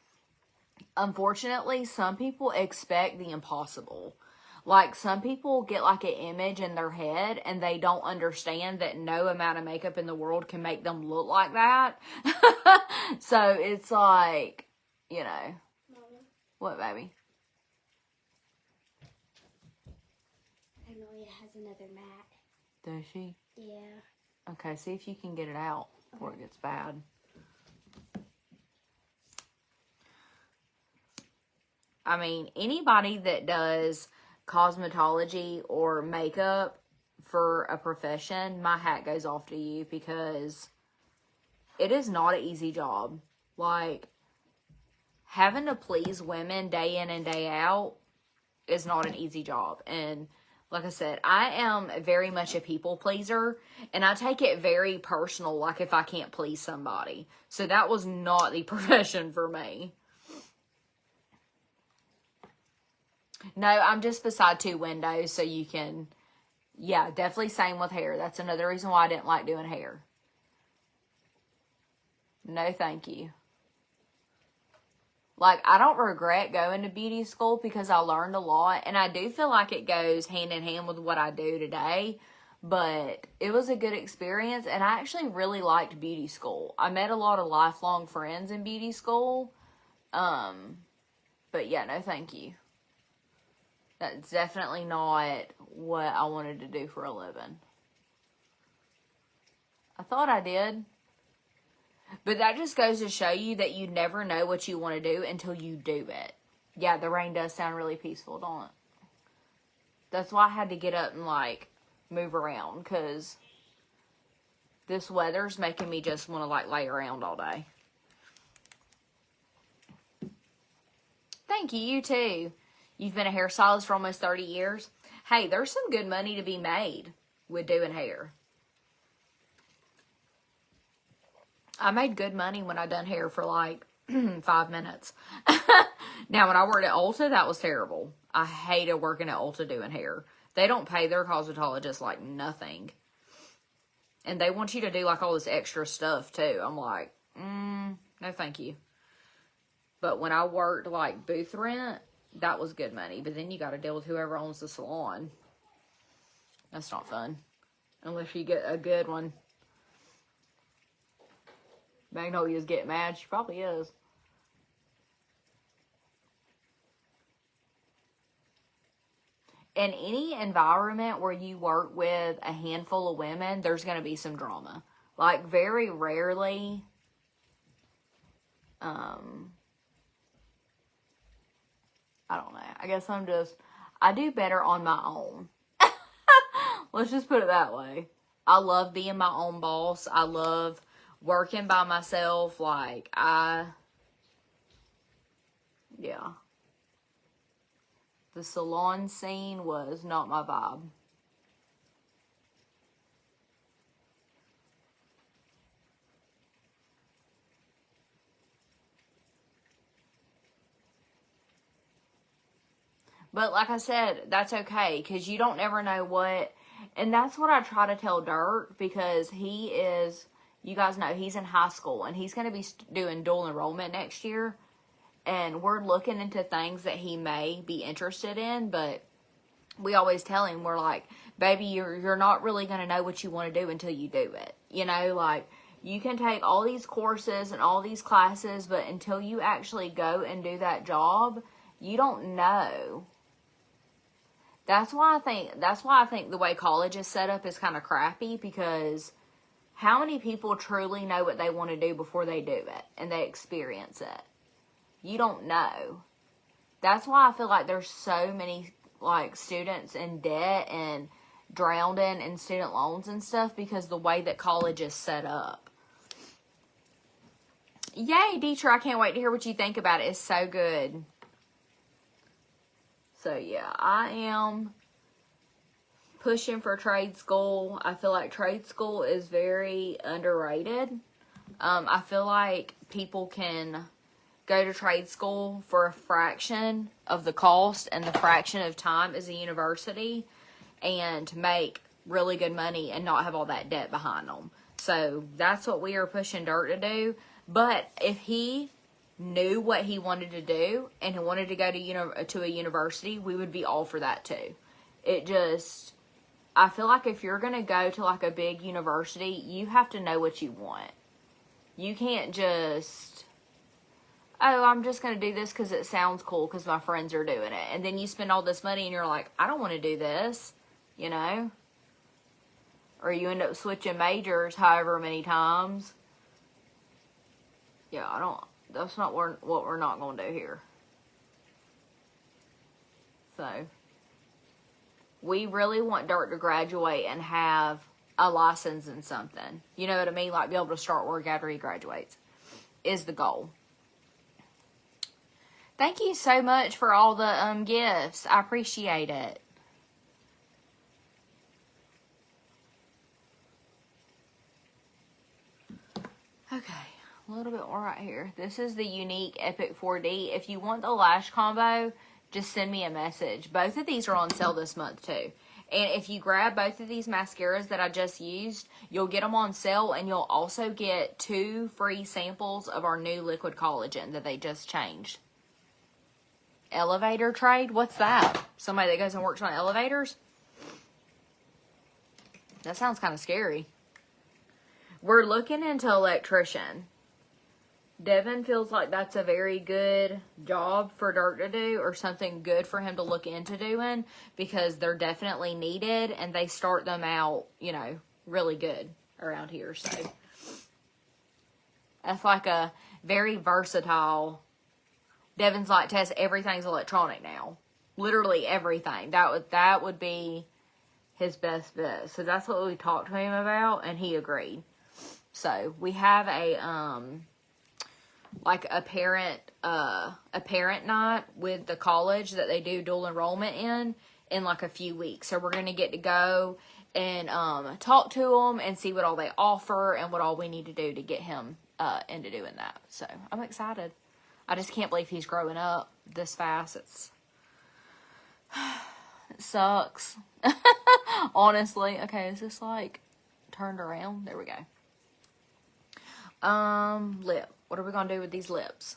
S1: unfortunately, some people expect the impossible. Like, some people get like an image in their head and they don't understand that no amount of makeup in the world can make them look like that. So it's like, you know.
S2: Mama.
S1: What, baby?
S2: Magnolia has another mat.
S1: Does she?
S2: Yeah.
S1: Okay, see if you can get it out before it gets bad. I mean, anybody that does cosmetology or makeup for a profession, my hat goes off to you, because it is not an easy job. Like, having to please women day in and day out is not an easy job. And like I said, I am very much a people pleaser, and I take it very personal, like if I can't please somebody. So that was not the profession for me. No, I'm just beside two windows, so you can, yeah, definitely same with hair. That's another reason why I didn't like doing hair. No, thank you. Like, I don't regret going to beauty school because I learned a lot, and I do feel like it goes hand in hand with what I do today, but it was a good experience, and I actually really liked beauty school. I met a lot of lifelong friends in beauty school, but yeah, no thank you. That's definitely not what I wanted to do for a living. I thought I did. But that just goes to show you that you never know what you want to do until you do it. Yeah, the rain does sound really peaceful, don't it? That's why I had to get up and, like, move around, because this weather's making me just want to, like, lay around all day. Thank you, you too. You've been a hairstylist for almost 30 years. Hey, there's some good money to be made with doing hair. I made good money when I done hair for like 5 minutes. Now, when I worked at Ulta, that was terrible. I hated working at Ulta doing hair. They don't pay their cosmetologists like nothing. And they want you to do like all this extra stuff too. I'm like, no thank you. But when I worked like booth rent, that was good money. But then you got to deal with whoever owns the salon. That's not fun. Unless you get a good one. Magnolia's getting mad. She probably is. in any environment where you work with a handful of women, there's going to be some drama. Like, very rarely, I don't know. I guess I do better on my own. Let's just put it that way. I love being my own boss. I love working by myself. Like, yeah. The salon scene was not my vibe. But like I said, that's okay, because you don't ever know what, and that's what I try to tell Dirt, because he is, you guys know, he's in high school, and he's going to be doing dual enrollment next year, and we're looking into things that he may be interested in, but we always tell him, we're like, baby, you're not really going to know what you want to do until you do it. You know, like, you can take all these courses and all these classes, but until you actually go and do that job, you don't know. That's why I think the way college is set up is kind of crappy, because how many people truly know what they want to do before they do it and they experience it? You don't know. That's why I feel like there's so many, like, students in debt and drowning in student loans and stuff, because the way that college is set up. Yay, Dietrich, I can't wait to hear what you think about it. It's so good. So, yeah, I am pushing for trade school. I feel like trade school is very underrated. I feel like people can go to trade school for a fraction of the cost and the fraction of time as a university and make really good money and not have all that debt behind them. So, that's what we are pushing Dirt to do. But if he knew what he wanted to do and he wanted to go to a university, we would be all for that too. I feel like if you're going to go to like a big university, you have to know what you want. You can't just, oh, I'm just going to do this because it sounds cool because my friends are doing it. And then you spend all this money and you're like, I don't want to do this, you know? Or you end up switching majors however many times. Yeah, that's not what we're not going to do here. So, we really want Dirt to graduate and have a license in something. You know what I mean? Like, be able to start work after he graduates is the goal. Thank you so much for all the gifts. I appreciate it. Okay. A little bit more right here. This is the Unique Epic 4D. If you want the lash combo, just send me a message. Both of these are on sale this month too. And if you grab both of these mascaras that I just used, you'll get them on sale, and you'll also get 2 free samples of our new liquid collagen that they just changed. Elevator trade? What's that? Somebody that goes and works on elevators? That sounds kind of scary. We're looking into electrician. Devin feels like that's a very good job for Dirt to do, or something good for him to look into doing, because they're definitely needed and they start them out, you know, really good around here. So that's like a very versatile. Devin's like, Tess, everything's electronic now. Literally everything. That would be his best bet. So that's what we talked to him about, and he agreed. So we have like a parent night with the college that they do dual enrollment in like a few weeks. So we're going to get to go and talk to them and see what all they offer and what all we need to do to get him into doing that. So I'm excited. I just can't believe he's growing up this fast. It sucks. Honestly. Okay, is this like turned around? There we go. Lip. What are we going to do with these lips?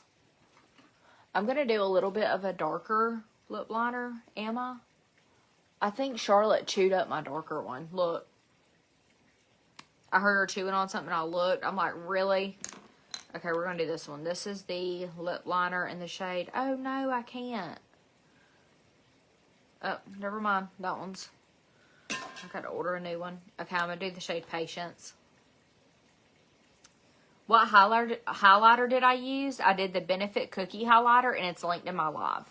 S1: I'm going to do a little bit of a darker lip liner. Am I? I think Charlotte chewed up my darker one. Look. I heard her chewing on something. I looked. I'm like, really? Okay, we're going to do this one. This is the lip liner in the shade. Oh, no, I can't. Oh, never mind. That one's... I gotta order a new one. Okay, I'm gonna do the shade Patience. What highlighter did I use? I did the Benefit Cookie highlighter, and it's linked in my live.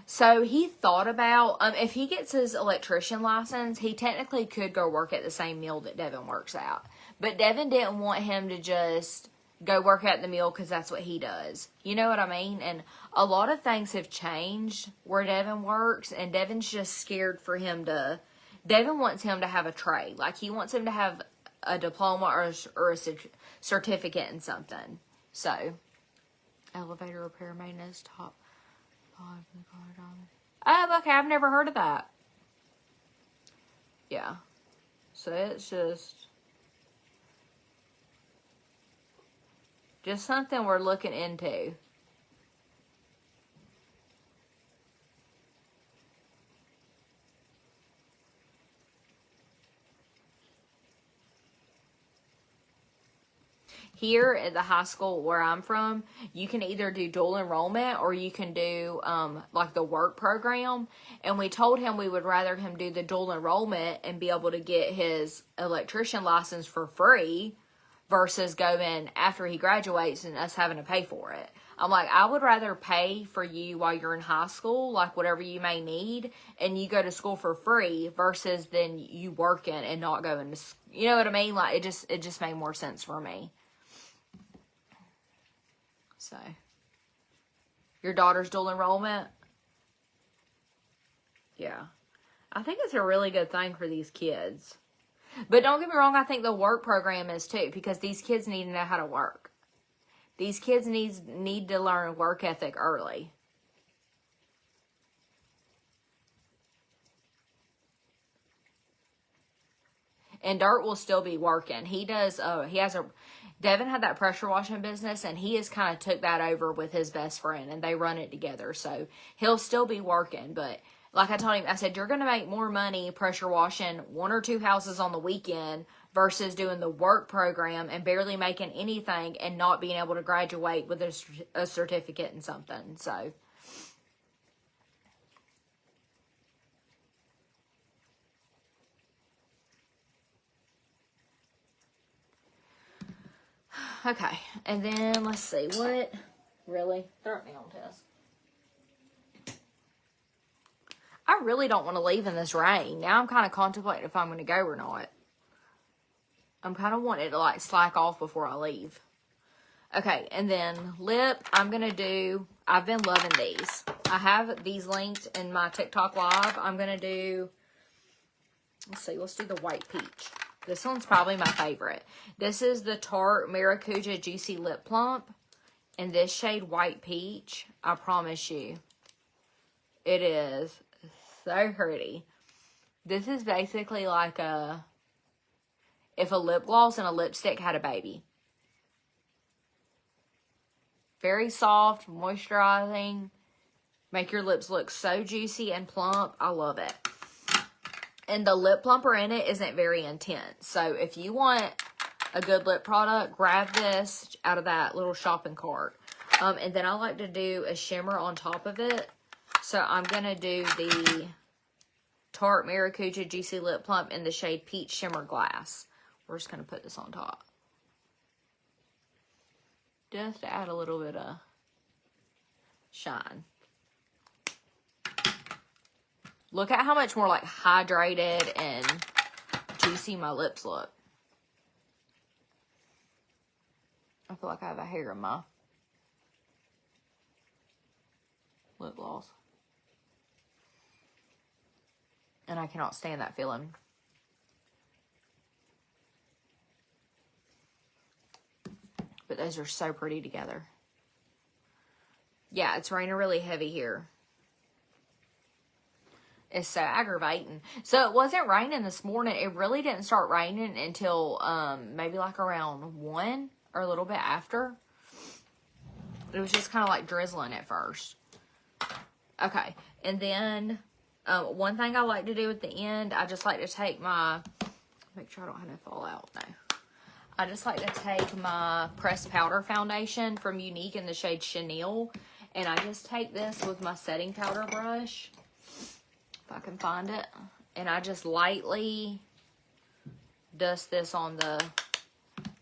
S1: So he thought about, if he gets his electrician license, he technically could go work at the same mill that Devin works at. But Devin didn't want him to just go work at the mill because that's what he does. You know what I mean? And a lot of things have changed where Devin works, and Devin's just scared for him to... Devin wants him to have a trade. Like, he wants him to have a diploma or a certificate in something. So, elevator repair maintenance, top 5 in the car diamond. Oh, okay, I've never heard of that. Yeah. So it's just something we're looking into. Here at the high school where I'm from, you can either do dual enrollment or you can do like the work program. And we told him we would rather him do the dual enrollment and be able to get his electrician license for free versus going after he graduates and us having to pay for it. I'm like, I would rather pay for you while you're in high school, like whatever you may need, and you go to school for free versus then you working and not going to, you know what I mean? Like, it just made more sense for me. So, your daughter's dual enrollment? Yeah. I think it's a really good thing for these kids. But don't get me wrong, I think the work program is too, because these kids need to know how to work. These kids need to learn work ethic early. And Dirt will still be working. He does, Devin had that pressure washing business, and he has kind of took that over with his best friend, and they run it together. So he'll still be working, but like I told him, I said, you're going to make more money pressure washing 1 or 2 houses on the weekend versus doing the work program and barely making anything and not being able to graduate with a certificate in something. So, okay, and then let's see, what, really, throw me on test. I really don't want to leave in this rain. Now I'm kind of contemplating if I'm going to go or not. I'm kind of wanting to like slack off before I leave. Okay, and then lip, I'm going to do, I've been loving these. I have these linked in my TikTok live. I'm going to do, let's do the white peach. This one's probably my favorite. This is the Tarte Maracuja Juicy Lip Plump. In this shade, white peach. I promise you, it is so pretty. This is basically like if a lip gloss and a lipstick had a baby. Very soft, moisturizing. Make your lips look so juicy and plump. I love it. And the lip plumper in it isn't very intense. So if you want a good lip product, grab this out of that little shopping cart. And then I like to do a shimmer on top of it. So I'm going to do the Tarte Maracuja Juicy Lip Plump in the shade Peach Shimmer Glass. We're just going to put this on top. Just to add a little bit of shine. Look at how much more like hydrated and juicy my lips look. I feel like I have a hair in my lip gloss. And I cannot stand that feeling. But those are so pretty together. Yeah, it's raining really heavy here. It's so aggravating. So it wasn't raining this morning. It really didn't start raining until maybe like around 1 or a little bit after. It was just kind of like drizzling at first. Okay, and then one thing I like to do at the end, I just like to take my, make sure I don't have no fallout. No. I just like to take my pressed powder foundation from Unique in the shade Chenille, And I just take this with my setting powder brush, if I can find it, and I just lightly dust this on the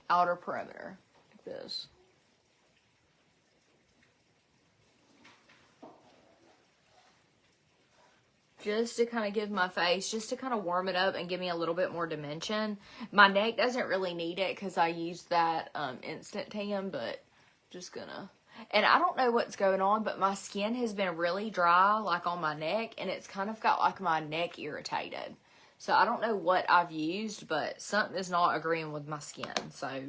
S1: outer perimeter, like this. Just to kind of give my face, just to kind of warm it up and give me a little bit more dimension. My neck doesn't really need it because I used that instant tan, but just gonna. And I don't know what's going on, but my skin has been really dry, like on my neck, and it's kind of got like my neck irritated. So I don't know what I've used, but something is not agreeing with my skin. So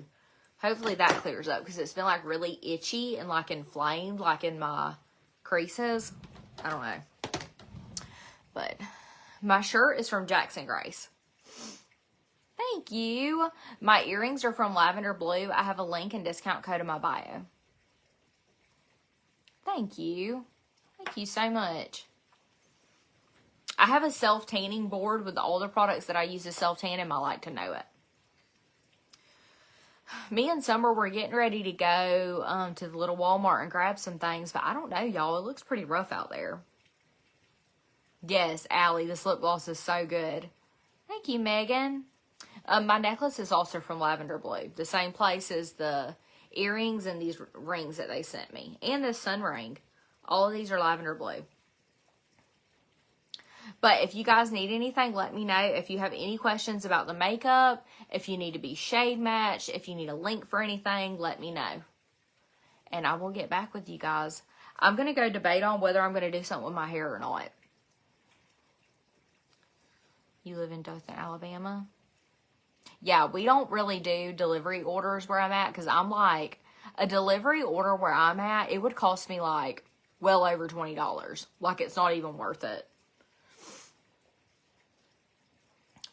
S1: hopefully that clears up, because it's been like really itchy and like inflamed, like in my creases. I don't know. But my shirt is from Jackson Grace. Thank you. My earrings are from Lavender Blue. I have a link and discount code in my bio. Thank you. Thank you so much. I have a self-tanning board with all the products that I use to self-tan, and I like to know it. Me and Summer were getting ready to go to the little Walmart and grab some things, but I don't know, y'all. It looks pretty rough out there. Yes, Allie, this lip gloss is so good. Thank you, Megan. My necklace is also from Lavender Blue. The same place as the earrings and these rings that they sent me. And this sun ring. All of these are Lavender Blue. But if you guys need anything, let me know. If you have any questions about the makeup, if you need to be shade matched, if you need a link for anything, let me know. And I will get back with you guys. I'm going to go debate on whether I'm going to do something with my hair or not. You live in Dothan, Alabama? Yeah, we don't really do delivery orders where I'm at, because I'm like, a delivery order where I'm at, it would cost me like well over $20. Like, it's not even worth it.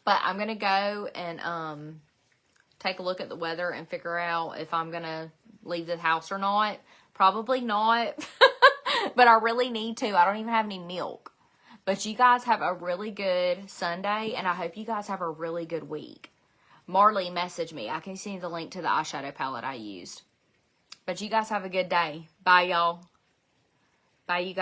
S1: But I'm going to go and take a look at the weather and figure out if I'm going to leave the house or not. Probably not. But I really need to. I don't even have any milk. But you guys have a really good Sunday, and I hope you guys have a really good week. Marley messaged me. I can send you the link to the eyeshadow palette I used. But you guys have a good day. Bye, y'all. Bye, you guys.